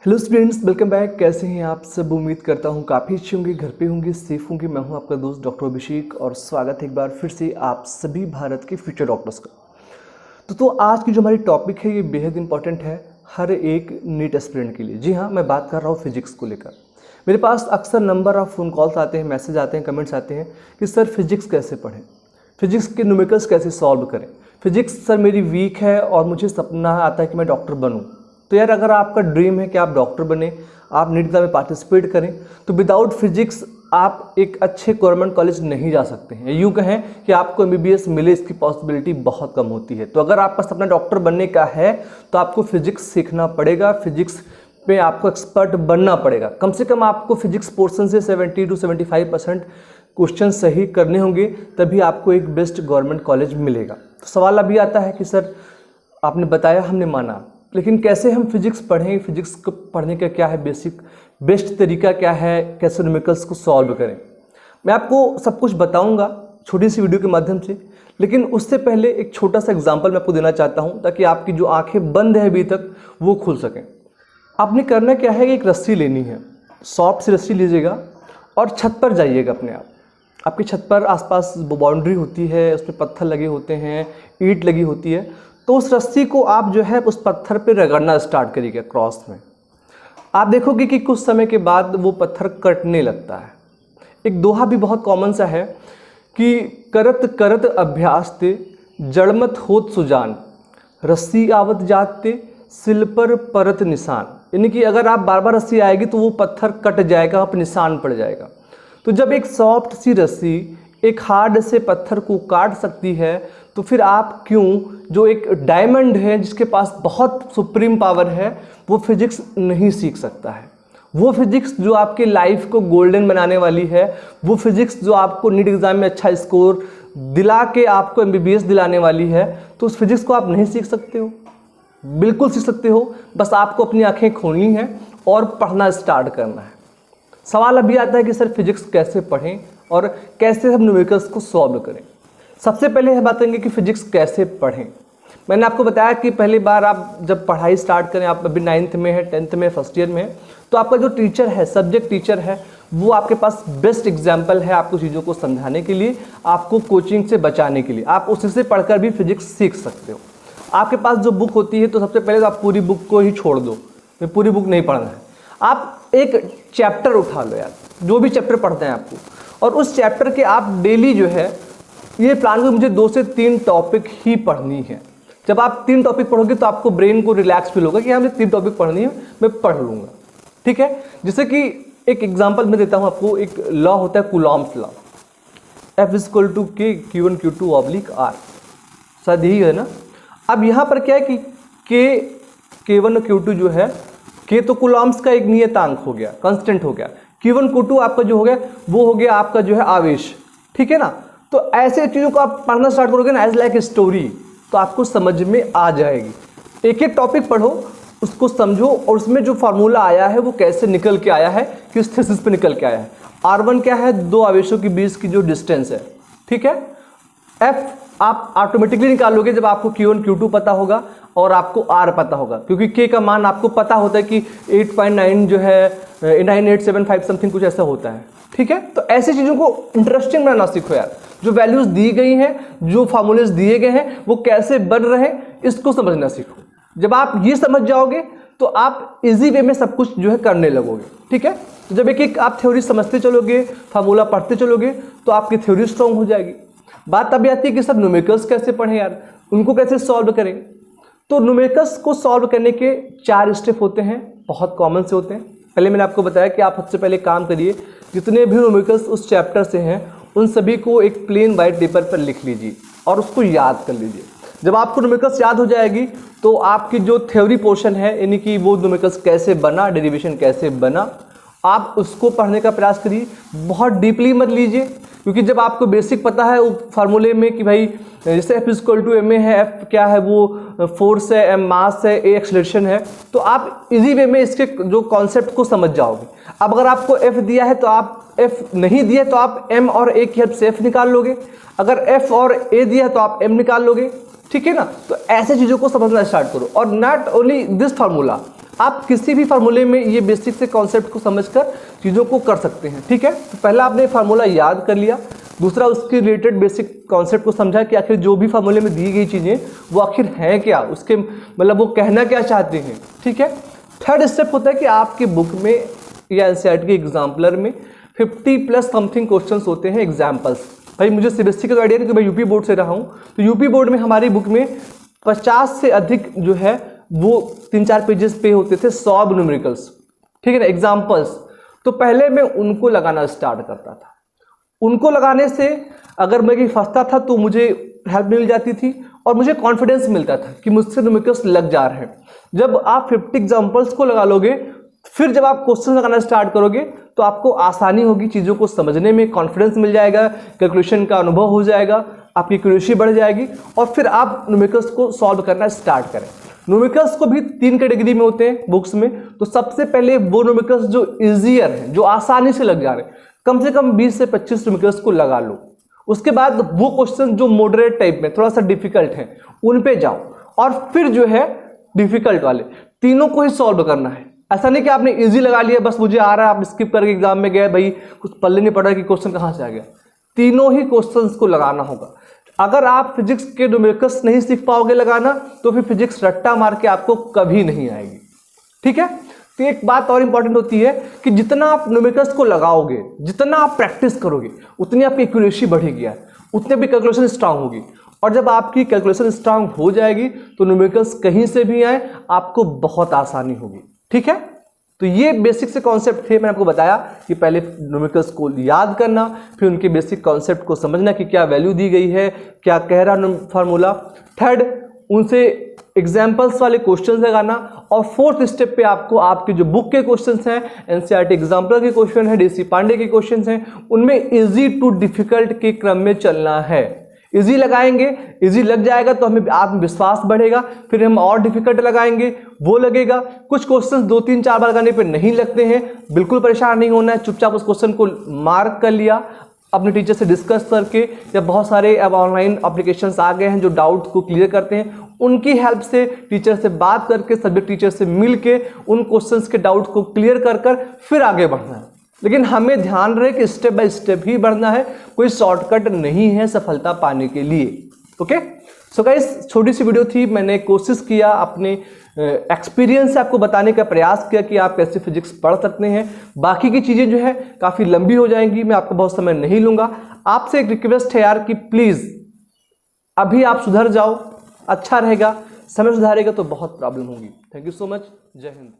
Hello students, welcome back. कैसे हैं आप सब? उम्मीद करता हूं काफ़ी अच्छे होंगे, घर पे होंगे, सेफ होंगे। मैं हूं आपका दोस्त डॉक्टर अभिषेक और स्वागत है एक बार फिर से आप सभी भारत के फ्यूचर डॉक्टर्स का। तो आज की जो हमारी टॉपिक है ये बेहद इंपॉर्टेंट है हर एक नीट एस्पिरेंट के लिए। जी हाँ, मैं बात कर रहा हूँ फिजिक्स को लेकर। मेरे पास अक्सर नंबर ऑफ फ़ोन कॉल्स आते हैं, मैसेज आते हैं, कमेंट्स आते हैं कि सर फिजिक्स कैसे पढ़ें, फिजिक्स के न्यूमेरिकल्स कैसे सॉल्व करें, फिजिक्स सर मेरी वीक है और मुझे सपना आता है कि मैं डॉक्टर बनूं। तो यार, अगर आपका ड्रीम है कि आप डॉक्टर बने, आप नीट एग्जाम में पार्टिसिपेट करें, तो विदाउट फिजिक्स आप एक अच्छे गवर्नमेंट कॉलेज नहीं जा सकते हैं। यूँ कहें कि आपको MBBS मिले, इसकी पॉसिबिलिटी बहुत कम होती है। तो अगर आपका सपना डॉक्टर बनने का है तो आपको फिजिक्स सीखना पड़ेगा, फिजिक्स पे आपको एक्सपर्ट बनना पड़ेगा। कम से कम आपको फिजिक्स पोर्शन से 70 to 75% क्वेश्चन सही करने होंगे, तभी आपको एक बेस्ट गवर्नमेंट कॉलेज मिलेगा। तो सवाल अभी आता है कि सर आपने बताया, हमने माना, लेकिन कैसे हम फिजिक्स पढ़ें, फिजिक्स को पढ़ने का क्या है बेस्ट तरीका क्या है, कैसे न्यूमेरिकल्स को सॉल्व करें। मैं आपको सब कुछ बताऊंगा छोटी सी वीडियो के माध्यम से, लेकिन उससे पहले एक छोटा सा एग्जांपल मैं आपको देना चाहता हूं ताकि आपकी जो आंखें बंद है अभी तक वो खुल सकें। आपने करना क्या है कि एक रस्सी लेनी है, सॉफ्ट सी रस्सी लीजिएगा और छत पर जाइएगा अपने आप। आपकी छत पर आसपास बाउंड्री होती है, उसमें पत्थर लगे होते हैं, ईंट लगी होती है, तो उस रस्सी को आप जो है उस पत्थर पे रगड़ना स्टार्ट करिएगा क्रॉस में। आप देखोगे कि कुछ समय के बाद वो पत्थर कटने लगता है। एक दोहा भी बहुत कॉमन सा है कि करत करत अभ्यास ते जड़मत होत सुजान, रस्सी आवत जाते सिल पर परत निशान। यानी कि अगर आप बार बार रस्सी आएगी तो वो पत्थर कट जाएगा, आप निशान पड़ जाएगा। तो जब एक सॉफ्ट सी रस्सी एक हार्ड से पत्थर को काट सकती है, तो फिर आप क्यों, जो एक डायमंड है जिसके पास बहुत सुप्रीम पावर है, वो फिजिक्स नहीं सीख सकता है। वो फिजिक्स जो आपके लाइफ को गोल्डन बनाने वाली है, वो फिजिक्स जो आपको नीट एग्जाम में अच्छा स्कोर दिला के आपको MBBS दिलाने वाली है, तो उस फिजिक्स को आप नहीं सीख सकते हो। बिल्कुल सीख सकते हो, बस आपको अपनी आंखें खोलनी है और पढ़ना स्टार्ट करना है। सवाल अभी आता है कि सर फिजिक्स कैसे पढ़ें और कैसे हम न्यूमेरिकल्स को सॉल्व करें। सबसे पहले हम बात करेंगे कि फिजिक्स कैसे पढ़ें। मैंने आपको बताया कि पहली बार आप जब पढ़ाई स्टार्ट करें, आप अभी 9th में है, 10th में, फर्स्ट ईयर में है, तो आपका जो टीचर है, सब्जेक्ट टीचर है, वो आपके पास बेस्ट एग्जाम्पल है आपको चीज़ों को समझाने के लिए, आपको कोचिंग से बचाने के लिए। आप उसी से पढ़कर भी फिजिक्स सीख सकते हो। आपके पास जो बुक होती है, तो सबसे पहले तो आप पूरी बुक को ही छोड़ दो, पूरी बुक नहीं पढ़ना है। आप एक चैप्टर उठा लो यार, जो भी चैप्टर पढ़ते हैं आपको, और उस चैप्टर के आप डेली जो है ये प्लान करो, मुझे 2 से 3 टॉपिक ही पढ़नी है। जब आप 3 टॉपिक पढ़ोगे तो आपको ब्रेन को रिलैक्स फील होगा कि हाँ, मुझे 3 टॉपिक पढ़नी है, मैं पढ़ लूँगा। ठीक है, जैसे कि एक एग्जांपल मैं देता हूँ आपको। एक लॉ होता है Coulomb's law, F = K Q1 Q2 / R, शायद यही है ना। अब यहाँ पर क्या है कि K1 और Q2 जो है, K तो कूलॉम्स का एक नियतांक हो गया, कांस्टेंट हो गया। Q1 Q2 आपका जो हो गया वो हो गया आपका जो है आवेश। ठीक है ना। तो ऐसे चीज़ों को आप पढ़ना स्टार्ट करोगे ना, एज लाइक स्टोरी, तो आपको समझ में आ जाएगी। एक एक टॉपिक पढ़ो, उसको समझो, और उसमें जो फार्मूला आया है वो कैसे निकल के आया है, किस थीसिस पे निकल के आया है। R1 क्या है? 2 आवेशों के बीच की जो डिस्टेंस है। ठीक है। F आप ऑटोमेटिकली निकालोगे जब आपको Q1 Q2 पता होगा और आपको R पता होगा, क्योंकि K का मान आपको पता होता है कि 8.9 जो है 9875 समथिंग कुछ ऐसा होता है। ठीक है। तो ऐसी चीज़ों को इंटरेस्टिंग बनाना सीखो यार। जो वैल्यूज दी गई हैं, जो फार्मूलेज दिए गए हैं, वो कैसे बन रहे हैं, इसको समझना सीखो। जब आप ये समझ जाओगे तो आप इजी वे में सब कुछ जो है करने लगोगे। ठीक है। तो जब एक एक आप थ्योरी समझते चलोगे, फार्मूला पढ़ते चलोगे, तो आपकी थ्योरी स्ट्रांग हो जाएगी। बात तभी आती है कि सर न्यूमेरिकल्स कैसे पढ़ें यार, उनको कैसे सॉल्व करें। तो न्यूमेरिकल्स को सॉल्व करने के 4 स्टेप होते हैं, बहुत कॉमन से होते हैं। पहले मैंने आपको बताया कि आप सबसे पहले काम करिए, जितने भी न्यूमेरिकल्स उस चैप्टर से हैं उन सभी को एक प्लेन वाइट पेपर पर लिख लीजिए और उसको याद कर लीजिए। जब आपको न्यूमेरिकल्स याद हो जाएगी तो आपकी जो थ्योरी पोर्शन है, यानी कि वो न्यूमेरिकल्स कैसे बना, डेरिवेशन कैसे बना, आप उसको पढ़ने का प्रयास करिए। बहुत डीपली मत लीजिए, क्योंकि जब आपको बेसिक पता है फार्मूले में कि भाई जैसे F = ma है, F क्या है, वो फोर्स है, M मास है, A एक्सेलरेशन है, तो आप इजी वे में इसके जो कॉन्सेप्ट को समझ जाओगे। अब अगर आपको F दिया है तो आप F नहीं दिया तो आप M और A की हेल्प से F निकाल लोगे। अगर F और A दिया है तो आप M निकाल लोगे। ठीक है ना। तो ऐसे चीज़ों को समझना स्टार्ट करो। और नॉट ओनली दिस फार्मूला, आप किसी भी फार्मूले में ये बेसिक से कॉन्सेप्ट को समझकर चीज़ों को कर सकते हैं। ठीक है, तो पहला आपने फार्मूला याद कर लिया, दूसरा उसके रिलेटेड बेसिक कॉन्सेप्ट को समझा कि आखिर जो भी फार्मूले में दी गई चीज़ें वो आखिर हैं क्या, उसके मतलब वो कहना क्या चाहते हैं। ठीक है, थर्ड स्टेप होता है कि आपकी बुक में या एनसीईआरटी के एग्जाम्पलर में 50+ समथिंग क्वेश्चंस होते हैं एग्जाम्पल्स। भाई मुझे सीबीएसई का तो आइडिया नहीं कि मैं यूपी बोर्ड से रहा हूँ, तो यूपी बोर्ड में हमारी बुक में 50 से अधिक जो है वो 3-4 पेजेस पे होते थे सॉल्व न्यूमेरिकल्स। ठीक है ना, एग्जाम्पल्स। तो पहले मैं उनको लगाना स्टार्ट करता था। उनको लगाने से अगर मैं कहीं फंसता था तो मुझे हेल्प मिल जाती थी और मुझे कॉन्फिडेंस मिलता था कि मुझसे न्यूमेरिकल्स लग जा रहे हैं। जब आप 50 एग्जाम्पल्स को लगा लोगे, फिर जब आप क्वेश्चन लगाना स्टार्ट करोगे तो आपको आसानी होगी चीज़ों को समझने में, कॉन्फिडेंस मिल जाएगा, कैलकुलेशन का अनुभव हो जाएगा, आपकी क्यूरियोसिटी बढ़ जाएगी और फिर आप न्यूमेरिकल्स को सॉल्व करना स्टार्ट करें। न्यूमेरिकल्स को भी 3 कैटेगरी में होते हैं बुक्स में। तो सबसे पहले वो न्यूमेरिकल्स जो ईजियर हैं, जो आसानी से लग जा रहे हैं, कम से कम 20 से 25 न्यूमेरिकल्स को लगा लो। उसके बाद वो क्वेश्चन जो मॉडरेट टाइप में थोड़ा सा डिफिकल्ट है उन पे जाओ और फिर जो है डिफिकल्ट वाले तीनों को ही सॉल्व करना है। ऐसा नहीं कि आपने इजी लगा लिया, बस मुझे आ रहा है, आप स्किप करके एग्जाम में गए, भाई कुछ पल्ले नहीं पड़ा कि क्वेश्चन कहाँ से आ गया। तीनों ही क्वेश्चंस को लगाना होगा। अगर आप फिजिक्स के न्यूमेरिकल्स नहीं सीख पाओगे लगाना तो फिर फिजिक्स रट्टा मार के आपको कभी नहीं आएगी। ठीक है, तो एक बात और इंपॉर्टेंट होती है कि जितना आप न्यूमेरिकल्स को लगाओगे, जितना आप प्रैक्टिस करोगे, उतनी आपकी एक्यूरेसी बढ़ेगी, उतनी भी कैलकुलेशन स्ट्रांग होगी। और जब आपकी कैलकुलेशन स्ट्रांग हो जाएगी तो न्यूमेरिकल्स कहीं से भी आए आपको बहुत आसानी होगी। ठीक है, तो ये बेसिक से कॉन्सेप्ट थे। मैंने आपको बताया कि पहले न्यूमेरिकल्स को याद करना, फिर उनके बेसिक कॉन्सेप्ट को समझना कि क्या वैल्यू दी गई है, क्या कह रहा फार्मूला। थर्ड, उनसे एग्जाम्पल्स वाले क्वेश्चन लगाना। और फोर्थ स्टेप पे आपको आपके जो बुक के क्वेश्चंस हैं, एनसीईआरटी एग्जाम्पल के क्वेश्चन हैं, डीसी पांडे के क्वेश्चंस हैं, उनमें इजी टू डिफिकल्ट के क्रम में चलना है। इजी लगाएंगे, इजी लग जाएगा तो हमें आत्मविश्वास बढ़ेगा, फिर हम और डिफिकल्ट लगाएंगे, वो लगेगा। कुछ क्वेश्चंस 2-3-4 बार लगाने पे नहीं लगते हैं, बिल्कुल परेशान नहीं होना है, चुपचाप उस क्वेश्चन को मार्क कर लिया, अपने टीचर से डिस्कस करके, या बहुत सारे अब ऑनलाइन एप्लीकेशंस आ गए हैं जो डाउट को क्लियर करते हैं, उनकी हेल्प से, टीचर से बात करके, सब्जेक्ट टीचर से मिल के उन क्वेश्चंस के डाउट को क्लियर कर फिर आगे बढ़ना है। लेकिन हमें ध्यान रहे कि स्टेप बाय स्टेप ही बढ़ना है, कोई शॉर्टकट नहीं है सफलता पाने के लिए। ओके, सो गाइस, छोटी सी वीडियो थी, मैंने कोशिश किया अपने एक्सपीरियंस से आपको बताने का प्रयास किया कि आप कैसे फिजिक्स पढ़ सकते हैं। बाकी की चीज़ें जो है काफ़ी लंबी हो जाएंगी, मैं आपको बहुत समय नहीं लूँगा। आपसे एक रिक्वेस्ट है यार कि प्लीज़ अभी आप सुधर जाओ, अच्छा रहेगा। समय सुधारेगा तो बहुत प्रॉब्लम होगी। थैंक यू सो मच, जय हिंद।